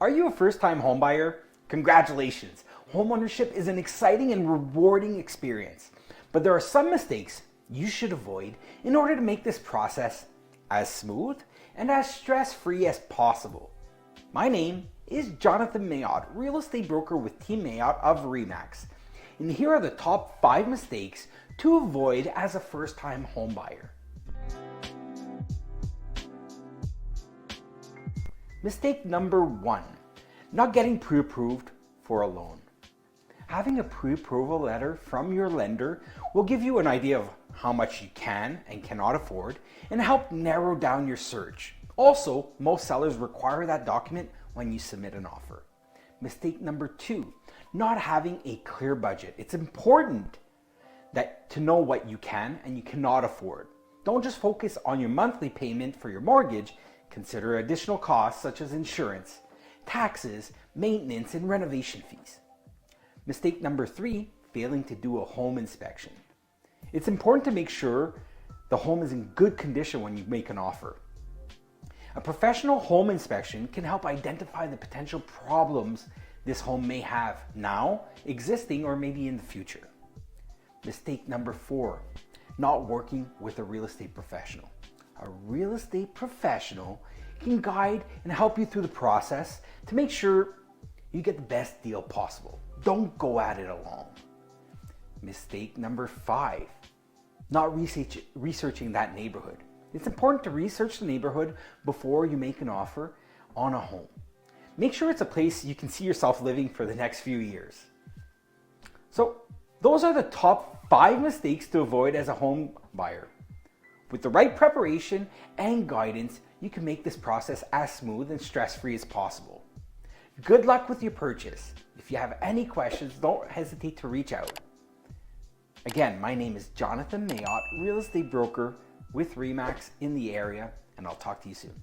Are you a first-time homebuyer? Congratulations! Homeownership is an exciting and rewarding experience, but there are some mistakes you should avoid in order to make this process as smooth and as stress-free as possible. My name is Jonathan Mayotte, real estate broker with Team Mayotte of RE/MAX, and here are the top 5 mistakes to avoid as a first-time homebuyer. Mistake number 1, not getting pre-approved for a loan. Having a pre-approval letter from your lender will give you an idea of how much you can and cannot afford and help narrow down your search. Also, most sellers require that document when you submit an offer. Mistake number 2, not having a clear budget. It's important to know what you can and you cannot afford. Don't just focus on your monthly payment for your mortgage. Consider additional costs such as insurance, taxes, maintenance, and renovation fees. Mistake number 3, failing to do a home inspection. It's important to make sure the home is in good condition when you make an offer. A professional home inspection can help identify the potential problems this home may have now, existing, or maybe in the future. Mistake number 4, not working with a real estate professional. A real estate professional can guide and help you through the process to make sure you get the best deal possible. Don't go at it alone. Mistake number 5, not researching that neighborhood. It's important to research the neighborhood before you make an offer on a home. Make sure it's a place you can see yourself living for the next few years. So those are the top 5 mistakes to avoid as a home buyer. With the right preparation and guidance, you can make this process as smooth and stress-free as possible. Good luck with your purchase. If you have any questions, don't hesitate to reach out. Again, my name is Jonathan Mayotte, real estate broker with RE/MAX in the area, and I'll talk to you soon.